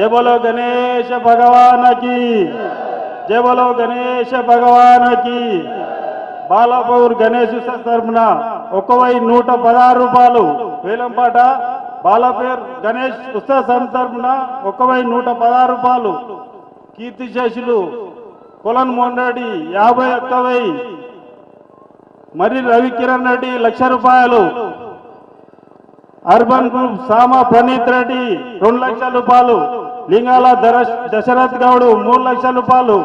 जय बोलो गणेश भगवान की, जय बोलो गणेश भगवान की। బాలాపూర్ గణేష్ తరఫున 1,116 రూపాయలు వేలంపాట. బాలాపూర్ గణేష్ ఉత్సవ సమితి తరఫున 1,116 రూపాయలు. కీర్తిశేషులు కొలన్ మోహన్ రెడ్డి 51,000. మరి రవికిరణ్ రెడ్డి 1,00,000 రూపాయలు. అర్బన్ గ్రూప్ సామా ప్రణీత్ రెడ్డి 2,00,000 రూపాయలు. లింగాల దశరథ్ గౌడ్ 3,00,000 రూపాయలు.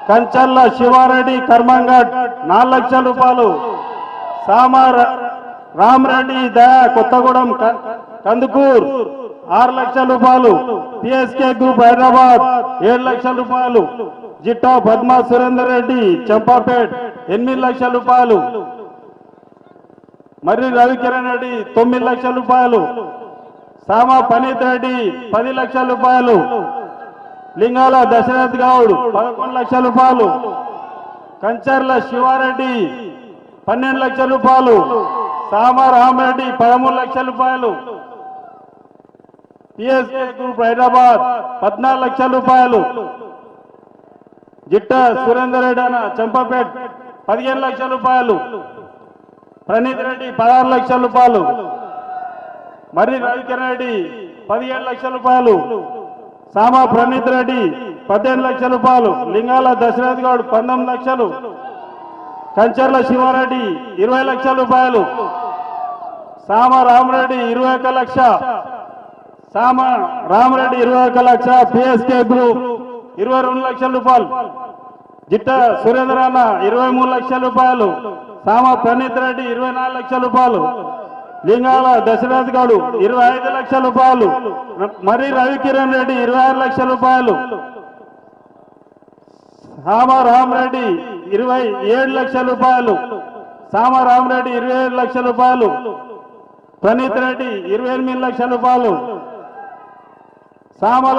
కంచర్ల శివారెడ్డి కర్మంగడ్ 4,00,000 రూపాయలు. సామా రామరెడ్డి దయా కొత్తగూడెం కందుకూర్ 6,00,000 రూపాయలు. పిఎస్కే గ్రూప్ హైదరాబాద్ 7,00,000 రూపాయలు. జిట్టా పద్మా సురేందర్ రెడ్డి చంపాపేట్ 8,00,000 రూపాయలు. మర్రి రవికిరణ్ రెడ్డి 9,00,000 రూపాయలు. సామా పనీత్ రెడ్డి 10,00,000 రూపాయలు. లింగాల దశరథ్ గౌడ్ 11,00,000 రూపాయలు. కంచర్ల శివారెడ్డి 12,00,000 రూపాయలు. సామా రామరెడ్డి 13,00,000 రూపాయలు. పిఎస్కే గ్రూప్ హైదరాబాద్ 14,00,000 రూపాయలు. జిట్ట సురేందర్ రెడ్డి అన్న చంపాపేట్ 15,00,000 రూపాయలు. ప్రణీత్ రెడ్డి 16,00,000 రూపాయలు. మర్రి రవికిరణ్ రెడ్డి 17,00,000 రూపాయలు. సామా ప్రణీత్ రెడ్డి 18,00,000 రూపాయలు. లింగాల దశరథ్ గౌడ్ 19,00,000. కంచర్ల శివారెడ్డి 20,00,000 రూపాయలు. సామా రామరెడ్డి 21,00,000. సామా రామరెడ్డి 21,00,000. పిఎస్కే గ్రూప్ 22,00,000 రూపాయలు. జిట్ట సురేంద్ర అన్న 23,00,000 రూపాయలు. సామా ప్రణీత్ రెడ్డి 24,00,000 రూపాయలు. లింగాల దశరథ్ గౌడ్ 25,00,000 రూపాయలు. మరి రవికిరణ్ రెడ్డి 26,00,000 రూపాయలు. సామా రామరెడ్డి 27,00,000 రూపాయలు. సామా రామరెడ్డి 27,00,000 రూపాయలు. ప్రణీత్ రెడ్డి 28,00,000 రూపాయలు. సామల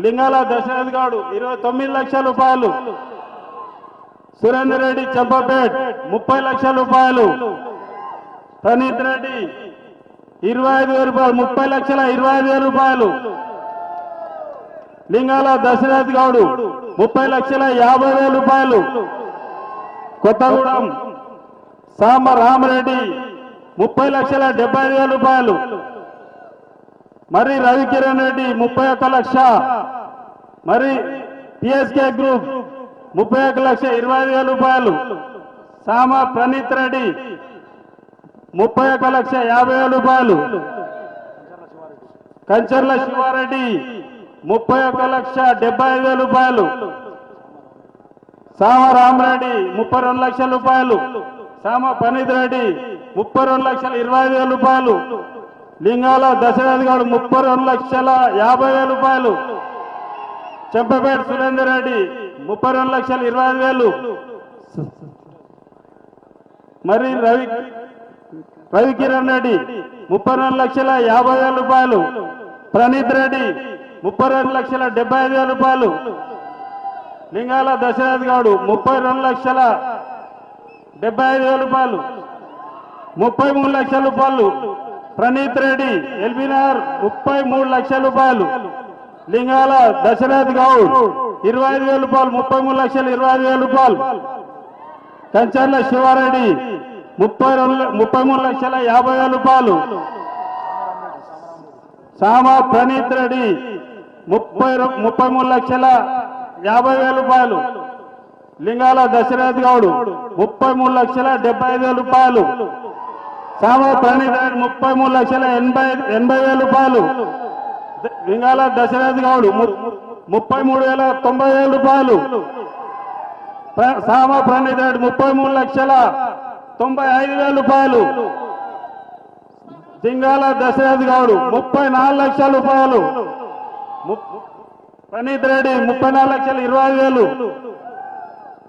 లింగాల దశరథ్ గౌడ్ 29,00,000 రూపాయలు. సురేందర్ రెడ్డి చంపాపేట్ 30,00,000 రూపాయలు. ప్రణీత్ రెడ్డి 25,000 రూపాయలు. 30,25,000 రూపాయలు. లింగాల దశరథ్ గౌడ్ 30,50,000 రూపాయలు. కొత్తగూడెం సామ రామరెడ్డి 30,75,000 రూపాయలు. మరి రవికిరణ్ రెడ్డి 31,00,000. మరి పిఎస్కే గ్రూప్ 31,20,000 రూపాయలు. సామ ప్రణీత్ రెడ్డి 31,50,000 రూపాయలు. కంచర్ల శివారెడ్డి 31,75,000 రూపాయలు. సామ రామరెడ్డి 32,00,000 రూపాయలు. సామ పనీత్ రెడ్డి 32,20,000 రూపాయలు. లింగాల దశరథ్ గౌడ్ 32,50,000 రూపాయలు. చెంపపేట సురేందర్ రెడ్డి 32,20,000. మరి రవికిరణ్ రెడ్డి 32,50,000 రూపాయలు. ప్రణీత్ రెడ్డి 32,75,000 రూపాయలు. లింగాల దశరథ్ గౌడ్ 32,75,000 రూపాయలు. 33,00,000 రూపాయలు. ప్రణీత్ రెడ్డి ఎల్బీనగర్ 33,00,000 రూపాయలు. లింగాల దశరథ్ గౌడ్ 25,000 రూపాయలు. 33,25,000 రూపాయలు. కంచర్ల శివారెడ్డి 33,50,000 రూపాయలు. సామా ప్రణీత్ రెడ్డి 33,50,000 రూపాయలు. లింగాల దశరథ్ గౌడ్ 33,75,000 రూపాయలు. సామా ప్రణీత్ రెడ్డి 33,80,000 రూపాయలు. లింగాల దశరథ్ గౌడ్ 33,90,000 రూపాయలు. సామా ప్రణీత్ రెడ్డి 33,95,000 రూపాయలు. లింగాల దశరథ్ గౌడ్ 34,00,000 రూపాయలు. ప్రణీత్ రెడ్డి 34,20,000.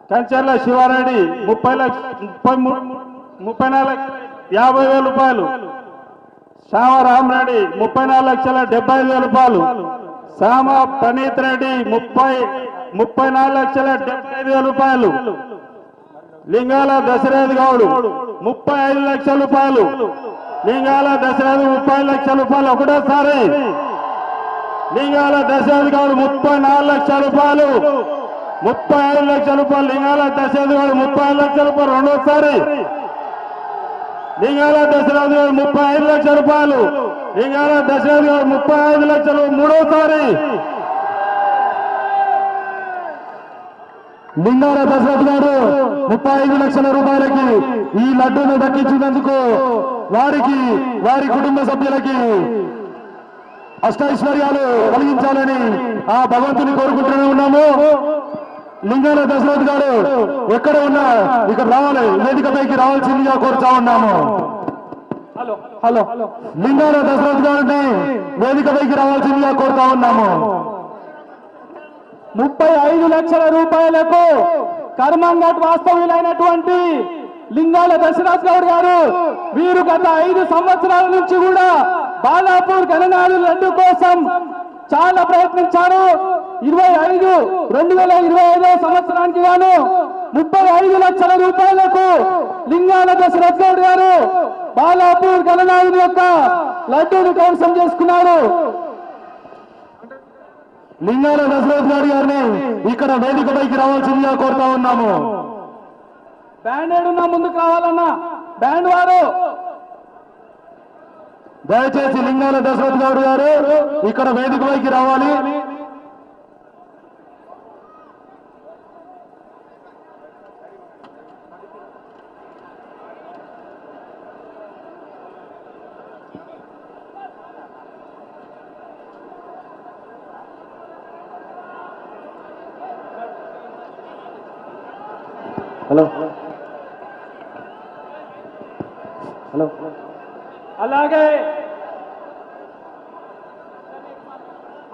కంచర్ల శివారెడ్డి 34,50,000 రూపాయలు. శ్యామ రామరెడ్డి 34,75,000 రూపాయలు. శ్యామ ప్రణీత్ రెడ్డి 34,75,000 రూపాయలు. లింగాల దశరథ్ గౌడ్ 35,00,000 రూపాయలు. లింగాల దశరథ్ 30,00,000 రూపాయలు. ఒకటోసారి లింగాల దశాధికారులు 34 లక్షల రూపాయలు, 35 లక్షల రూపాయలు. లింగాల దశాధికారులు 35 లక్షల రూపాయలు రెండోసారి. లింగాల దశాధికారులు 35 లక్షల రూపాయలు. లింగాల దశాధికారులు 35 లక్షలు మూడోసారి. లింగాల దశరథ్ గారు 35 లక్షల రూపాయలకి ఈ లడ్డూను దక్కించినందుకు వారికి, వారి కుటుంబ సభ్యులకి అష్టైశ్వర్యాలు కలిగించాలని ఆ భగవంతుని కోరుకుంటూనే ఉన్నాము. లింగాల దశరథ్ గారు ఎక్కడ ఉన్నా ఇక్కడ రావాలి, వేదికపైకి రావాల్సిందిగా కోరుతా ఉన్నాము. హలో, లింగాల దశరథ్ గారిని వేదికపైకి రావాల్సిందిగా కోరుతా ఉన్నాము. 35 లక్షల రూపాయలకు కర్మంఘట్ వాస్తవ్యులైనటువంటి లింగాల దశరథ్ గౌడ్ గారు వీరు గత 5 సంవత్సరాల నుంచి కూడా బాలాపూర్ గణనాథుల లడ్డు కోసం చాలా ప్రయత్నించారు. 2025 సంవత్సరానికి గాను 35 లక్షల రూపాయలకు లింగాల దశరథ్ గౌడ్ గారు బాలాపూర్ గణనాథుల యొక్క లడ్డూను కైవసం చేసుకున్నారు. లింగాల దశరథ్ గారిని ఇక్కడ వేదికపైకి రావాల్సిందిగా కోరుతా ఉన్నాము. బ్యాండ్ ఏడున్నా ముందుకు రావాలన్నా బ్యాండ్ వారు దయచేసి లింగాల దశరథ్ గౌడ్ గారు ఇక్కడ వేదికపైకి రావాలి. హలో, అలాగే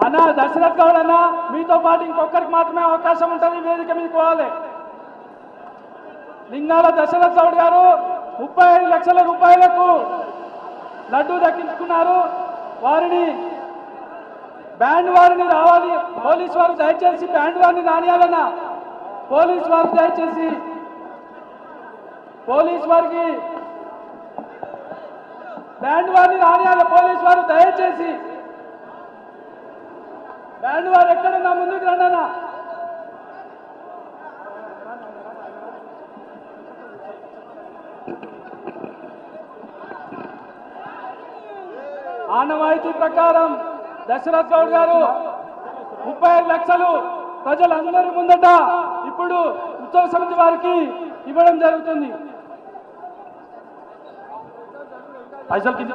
అన్న దశరథ్ గౌడ్ అన్న మీతో పాటు ఇంకొకరికి మాత్రమే అవకాశం ఉంటుంది వేదిక మీదకి పోవాలి. లింగాల దశరథ్ గౌడ్ గారు 35 లక్షల రూపాయలకు లడ్డూ దక్కించుకున్నారు. వారిని బ్యాండ్ వారిని రావాలి. పోలీసు వారు దయచేసి బ్యాండ్ వారిని రానియాలన్న. పోలీసు వారు దయచేసి పోలీసు వారికి బ్యాండ్ వారిని రానియాలి. పోలీసు వారు దయచేసి బ్యాండ్ వారు ఎక్కడున్నా ముందుకు రండి అన్న. ఆనవాయితీ ప్రకారం దశరథ్ గౌడ్ గారు 35 లక్షలు ప్రజలందరి ముందట ఇప్పుడు ఉత్సవ సమితి వారికి ఇవ్వడం జరుగుతుంది. పైసలు కింద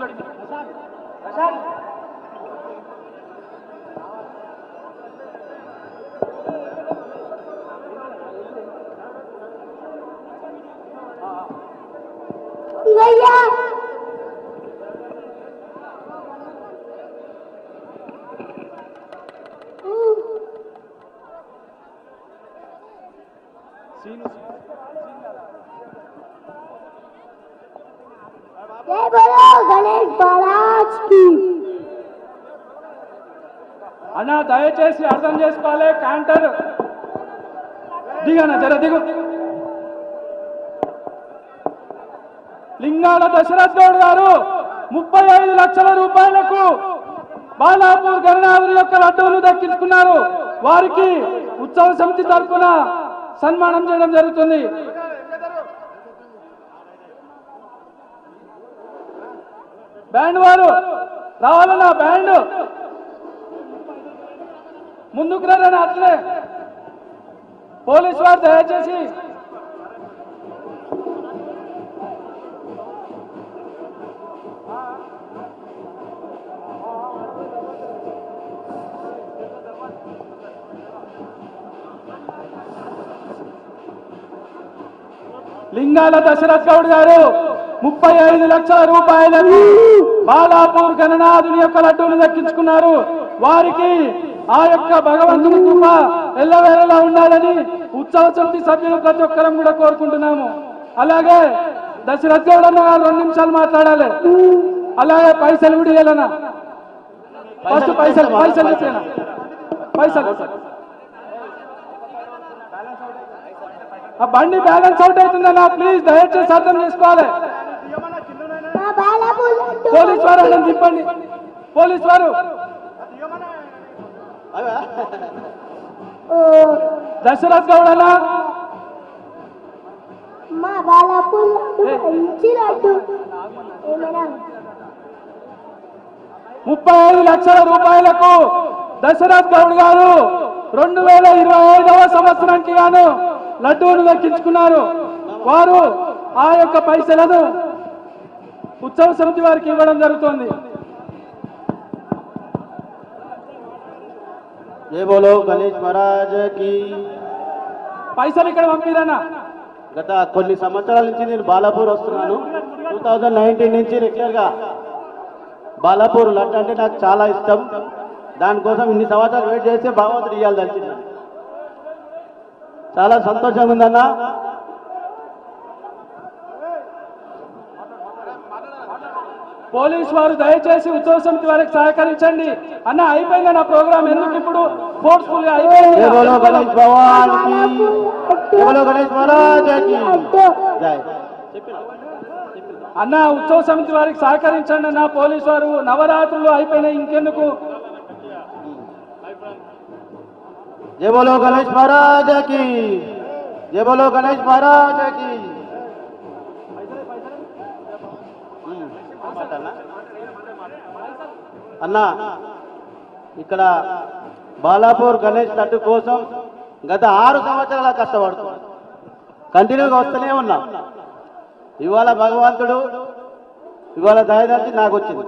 गणेश महाराज की అన్నా దయచేసి అర్థం చేసుకోవాలి. క్యాంటర్ దిగనా జర దిగు. లింగాల దశరథ్ గౌడ్ గారు 35 లక్షల రూపాయలకు బాలాపూర్ గణనాథుల యొక్క లడ్డూలు దక్కించుకున్నారు. వారికి ఉత్సవ సమితి తరఫున సన్మానం చేయడం జరుగుతుంది. బ్యాండ్ వారు రావాలన్నా, బ్యాండ్ ముందుకు రండి. అట్లే పోలీసు వారు దయచేసి లింగాల దశరథ్ గౌడ్ గారు 35 లక్షల రూపాయలకు బాలాపూర్ గణనాథుని యొక్క లడ్డూను దక్కించుకున్నారు. వారికి ఆ యొక్క భగవంతుని కృప ఎల్లవేళలా ఉండాలని ఉత్సవ సమితి సభ్యులు ప్రతి ఒక్కరం కూడా కోరుకుంటున్నాము. అలాగే దశరథ్ గౌడ్ అన్న గారు 2 నిమిషాలు మాట్లాడాలి. అలాగే పైసలు కూడా ఇవ్వాలన్నా. ఫస్ట్ పైసలు పైసలు ఇచ్చేనా పైసలు. ఆ బండి బ్యాలెన్స్ అవుట్ అవుతుందన్నా, ప్లీజ్ దయచేసి అర్థం చేసుకోవాలి. పోలీసు వారు అన్నం తిప్పండి. పోలీసు వారు దశరథ్ గౌడ్ అన్న మా బాలాపూర్ మంచి లడ్డు ఏమైనా 35 లక్షల రూపాయలకు దశరథ్ గౌడ్ గారు 2025వ సంవత్సరానికి గాను లడ్డూను దక్కించుకున్నారు. వారు ఆ యొక్క పైసలను ఉత్సవ సమితి వారికి ఇవ్వడం జరుగుతుంది. జై బోలో గణేష్ మహారాజ్ కి. పైసలు ఇక్కడ పంపిరన్నా. గత కొన్ని సంవత్సరాల నుంచి నేను బాలాపూర్ వస్తున్నాను. 2019 నుంచి రెగ్యులర్గా బాలాపూర్ లడ్డు అంటే నాకు చాలా ఇష్టం. దానికోసం ఇన్ని సంవత్సరాలు వెయిట్ చేస్తే భగవంతుడు ఇవ్వాలి తెలిసింది. చాలా సంతోషంగా ఉందన్న. పోలీసు వారు దయచేసి ఉత్సవ సమితి వారికి సహకరించండి. అన్న అయిపోయింది నా ప్రోగ్రామ్, ఎందుకు ఇప్పుడు ఫోర్స్ఫుల్ గా అయిపోయింది. జై బోలో గణేష్ భగవాన్ కి. జై బోలో గణేష్ మహారాజ్ కి. జై. అన్న ఉత్సవ సమితి వారికి సహకరించండి అన్న. పోలీసు వారు నవరాత్రులు అయిపోయినాయి, ఇంకెందుకు. జై బోలో గణేష్ మహారాజ్ కి. జై బోలో గణేష్ మహారాజ్ కి. అన్న ఇక్కడ బాలాపూర్ గణేష్ లడ్డు కోసం గత 6 సంవత్సరాల కష్టపడుతున్నాం. కంటిన్యూగా వస్తూనే ఉన్నాం. ఇవాళ భగవంతుడు ఇవాళ దయదర్శి నాకు వచ్చింది.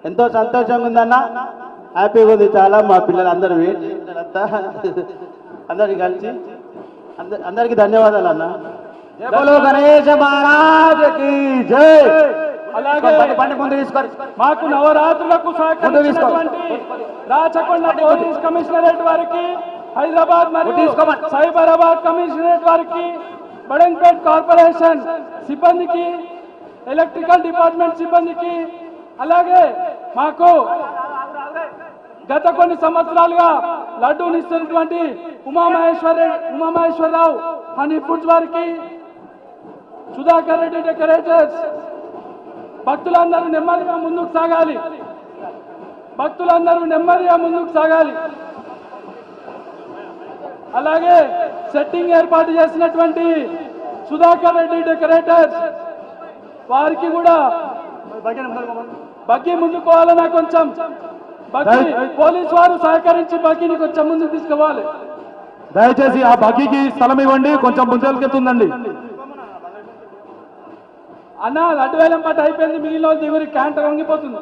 ఎంతో సంతోషంగా ఉందన్న. హ్యాపీగా ఉంది చాలా. మా పిల్లలు అందరూ వెయిట్ చేస్తారంతా అందరికి కలిసి అందరికి ధన్యవాదాలు అన్న. జై బోలో గణేష్ మహారాజ్ కి జై. అలాగే ముందు తీసుకోండి. మాకు నవరాత్రులకు సహకరించినటువంటి రాచకొండ పోలీస్ కమిషనరేట్ వారికి, హైదరాబాద్ మరియు సైబరాబాద్ కమిషనరేట్ వారికి, బడంపేట్ కార్పొరేషన్ సిబ్బందికి, ఎలక్ట్రికల్ డిపార్ట్మెంట్ సిబ్బందికి, అలాగే మాకు గత కొన్ని సంవత్సరాలుగా లడ్డూని ఇస్తున్నటువంటి ఉమామహేశ్వరరావు హనీ ఫుడ్స్ వారికి, సుధాకర్ రెడ్డి డెకరేటర్స్. భక్తులందరూ నెమ్మదిగా ముందుకు సాగాలి. భక్తులందరూ నెమ్మదిగా ముందుకు సాగాలి. అలాగే సెట్టింగ్ ఏర్పాటు చేసినటువంటి సుధాకర్ రెడ్డి డెకరేటర్స్ వారికి కూడా బగ్గి ముందుకు పోవాలన్నా కొంచెం బగ్గి పోలీసు వారు సహకరించి బగ్గిని కొంచెం ముందుకు తీసుకోవాలి. దయచేసి ఆ బగ్గీకి స్థలం ఇవ్వండి, కొంచెం ముందరికెళ్తుందండి. అన్న లడ్డు వేలం పాట అయిపోయింది, మిగిలిన దిగురి క్యాంటర్ వంగిపోతుంది.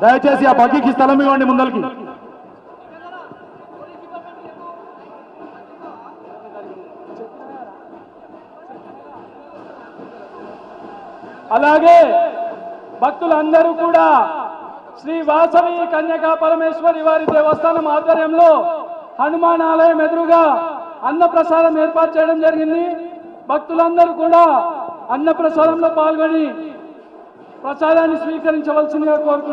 దయచేసి ఆ బగ్గీకి స్థలం ఇవ్వండి ముందరికి. అలాగే భక్తులందరూ కూడా శ్రీ వాసవి కన్యకా పరమేశ్వరి వారి దేవస్థానం ఆధ్వర్యంలో హనుమాన్ ఆలయం ఎదురుగా అన్నప్రసాదం ఏర్పాటు చేయడం జరిగింది. భక్తులందరూ కూడా అన్నప్రసాదంలో పాల్గొని ప్రసాదాన్ని స్వీకరించవలసిందిగా కోరుకుంటున్నారు.